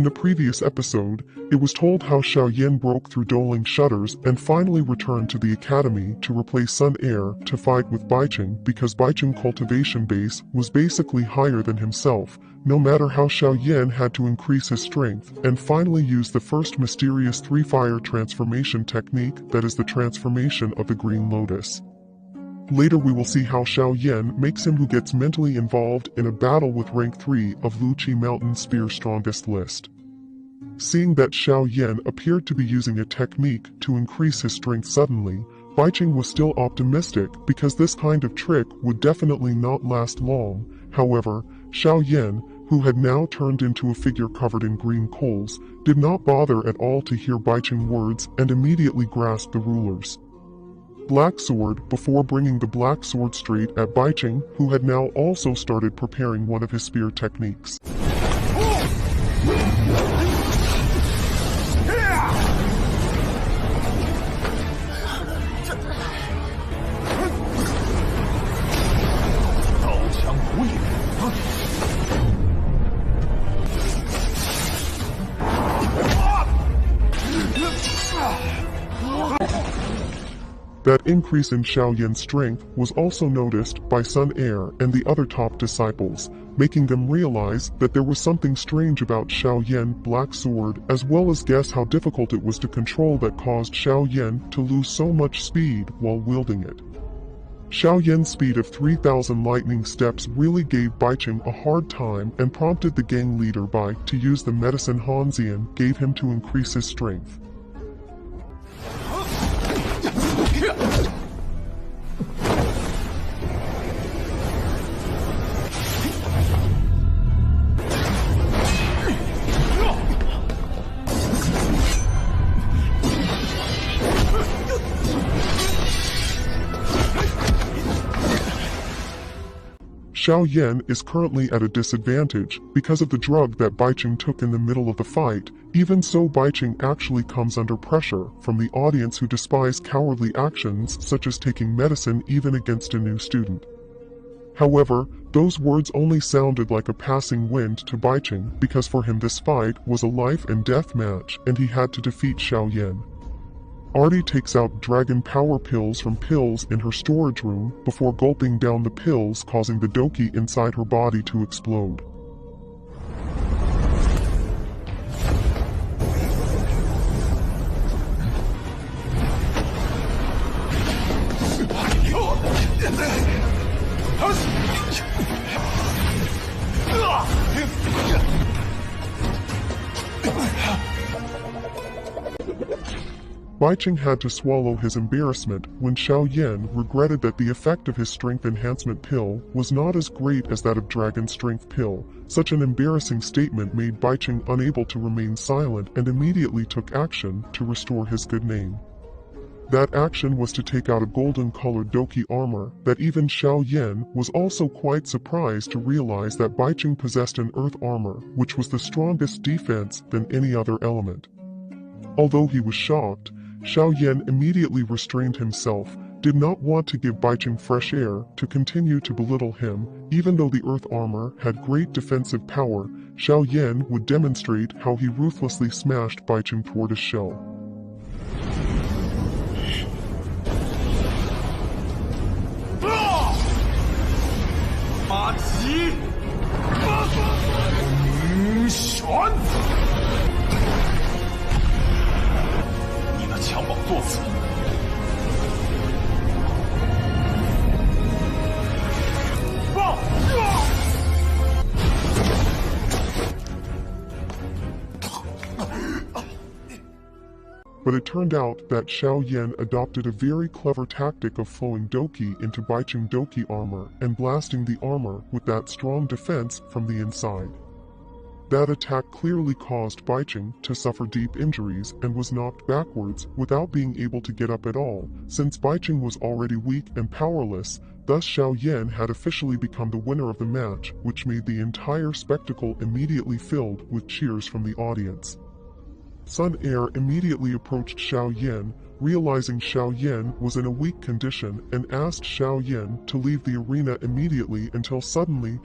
the previous episode, it was told how Xiaoyan broke through dueling shutters and finally returned to the academy to replace Sun Air to fight with Baiqing because Baiqing's cultivation base was basically higher than himself, no matter how Xiaoyan had to increase his strength and finally use the first mysterious three-fire transformation technique, that is the transformation of the Green Lotus. Later we will see how Xiaoyan makes him who gets mentally involved in a battle with rank 3 of Luqi Mountain Spear strongest list. Seeing that Xiaoyan appeared to be using a technique to increase his strength suddenly, Baiqing was still optimistic because this kind of trick would definitely not last long. However, Xiaoyan, who had now turned into a figure covered in green coals, did not bother at all to hear Baiqing's words and immediately grasped the rulers. Black Sword before bringing the black sword straight at Baiqing, who had now also started preparing one of his spear techniques. That increase in Xiaoyan's strength was also noticed by Sun Air and the other top disciples, making them realize that there was something strange about Xiaoyan's black sword, as well as guess how difficult it was to control that caused Xiaoyan to lose so much speed while wielding it. Xiaoyan's speed of 3,000 lightning steps really gave Baiqing a hard time and prompted the gang leader Bai to use the medicine Hanxian gave him to increase his strength. Xiaoyan is currently at a disadvantage because of the drug that Baiqing took in the middle of the fight. Even so, Baiqing actually comes under pressure from the audience who despise cowardly actions such as taking medicine even against a new student. However, those words only sounded like a passing wind to Baiqing because for him this fight was a life and death match and he had to defeat Xiaoyan. Artie takes out dragon power pills from pills in her storage room before gulping down the pills, causing the Doki inside her body to explode. Baiqing had to swallow his embarrassment when Xiaoyan regretted that the effect of his strength enhancement pill was not as great as that of dragon strength pill. Such an embarrassing statement made Baiqing unable to remain silent and immediately took action to restore his good name. That action was to take out a golden-colored Doki armor that even Xiaoyan was also quite surprised to realize that Baiqing possessed an earth armor, which was the strongest defense than any other element. Although he was shocked, Xiaoyan immediately restrained himself, did not want to give Baiqing fresh air to continue to belittle him. Even though the earth armor had great defensive power, Xiaoyan would demonstrate how he ruthlessly smashed Baiqing toward his shell. But it turned out that Xiaoyan adopted a very clever tactic of flowing Doki into Baiqing Doki armor and blasting the armor with that strong defense from the inside. That attack clearly caused Baiqing to suffer deep injuries and was knocked backwards without being able to get up at all. Since Baiqing was already weak and powerless, thus Xiaoyan had officially become the winner of the match, which made the entire spectacle immediately filled with cheers from the audience. Sun Air immediately approached Xiaoyan, realizing Xiaoyan was in a weak condition, and asked Xiaoyan to leave the arena immediately until suddenly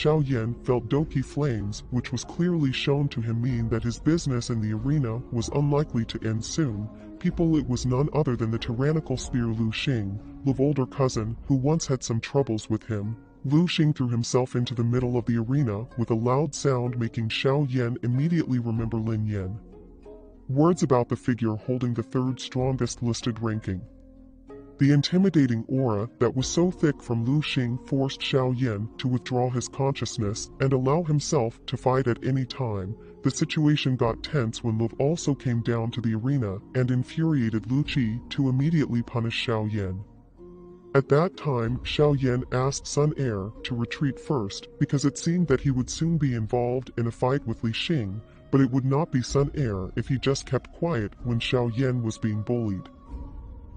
Xiao Yan felt Doki flames, which was clearly shown to him mean that his business in the arena was unlikely to end soon. It was none other than the tyrannical spear Lu Xing, Lu's older cousin, who once had some troubles with him. Lu Xing threw himself into the middle of the arena with a loud sound, making Xiao Yan immediately remember Lin Yan. Words about the figure holding the third strongest listed ranking. The intimidating aura that was so thick from Lu Xing forced Xiao Yan to withdraw his consciousness and allow himself to fight at any time. The situation got tense when Lu also came down to the arena and infuriated Lu Qi to immediately punish Xiao Yan. At that time, Xiao Yan asked Sun Air to retreat first because it seemed that he would soon be involved in a fight with Li Xing, but it would not be Sun Air if he just kept quiet when Xiao Yan was being bullied.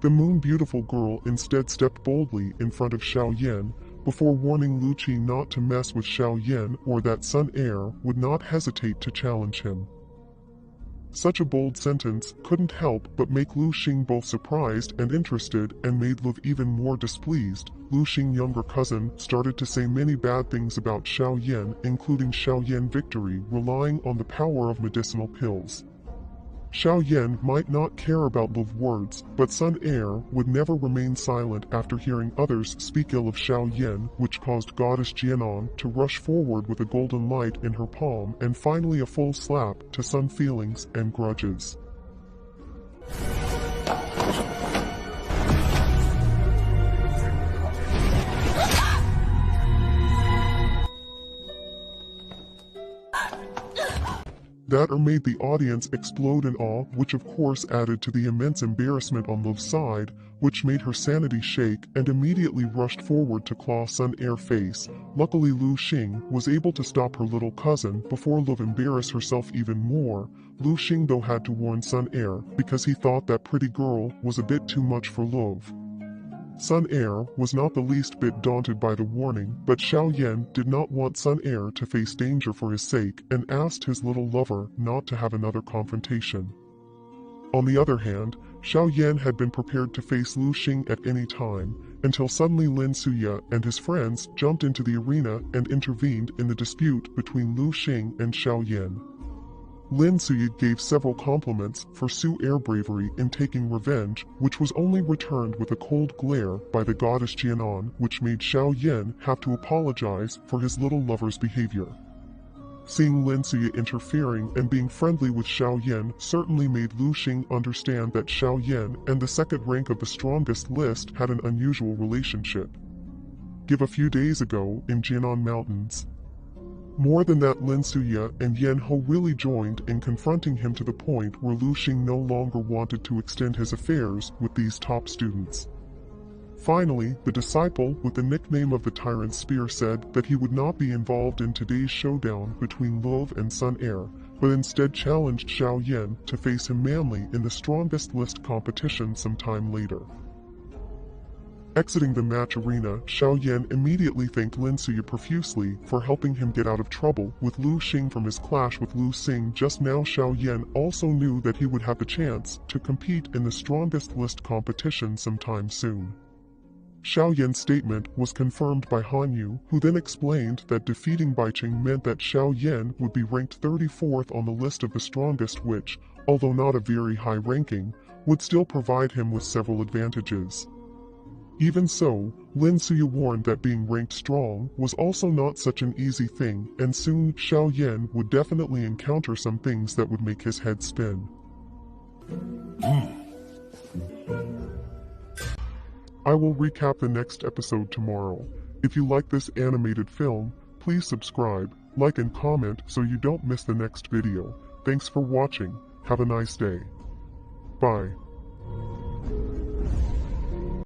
The Moon Beautiful girl instead stepped boldly in front of Xiao Yan before warning Lu Qi not to mess with Xiao Yan or that Sun Air would not hesitate to challenge him. Such a bold sentence couldn't help but make Lu Xing both surprised and interested and made Lu even more displeased. Lu Xing's younger cousin started to say many bad things about Xiao Yan, including Xiao Yan victory relying on the power of medicinal pills. Xiao Yan might not care about Lu's words, but Sun Air would never remain silent after hearing others speak ill of Xiao Yan, which caused Goddess Jianan to rush forward with a golden light in her palm and finally a full slap to Sun feelings and grudges. That made the audience explode in awe, which of course added to the immense embarrassment on Lu's side, which made her sanity shake and immediately rushed forward to claw Sun Air's face. Luckily Lu Xing was able to stop her little cousin before Lu embarrassed herself even more. Lu Xing though had to warn Sun Air because he thought that pretty girl was a bit too much for Lu. Sun Air was not the least bit daunted by the warning, but Xiao Yan did not want Sun Air to face danger for his sake and asked his little lover not to have another confrontation. On the other hand, Xiao Yan had been prepared to face Lu Xing at any time, until suddenly Lin Suya and his friends jumped into the arena and intervened in the dispute between Lu Xing and Xiao Yan. Lin Suya gave several compliments for Su Air's bravery in taking revenge, which was only returned with a cold glare by the goddess Jianan, which made Xiao Yan have to apologize for his little lover's behavior. Seeing Lin Suya interfering and being friendly with Xiao Yan certainly made Lu Xing understand that Xiao Yan and the second rank of the strongest list had an unusual relationship. Give a few days ago in Jianan Mountains. More than that, Lin Suya and Yan Ho really joined in confronting him to the point where Lu Xing no longer wanted to extend his affairs with these top students. Finally, the disciple with the nickname of the Tyrant Spear said that he would not be involved in today's showdown between Lu and Sun Air, but instead challenged Xiao Yan to face him manly in the strongest list competition sometime later. Exiting the match arena, Xiao Yan immediately thanked Lin Suya profusely for helping him get out of trouble with Lu Xing from his clash with Lu Xing just now. Xiao Yan also knew that he would have the chance to compete in the strongest list competition sometime soon. Xiao Yan's statement was confirmed by Han Yu, who then explained that defeating Baiqing meant that Xiao Yan would be ranked 34th on the list of the strongest, which, although not a very high ranking, would still provide him with several advantages. Even so, Lin Suya warned that being ranked strong was also not such an easy thing, and soon Xiao Yan would definitely encounter some things that would make his head spin. I will recap the next episode tomorrow. If you like this animated film, please subscribe, like and comment so you don't miss the next video. Thanks for watching. Have a nice day. Bye.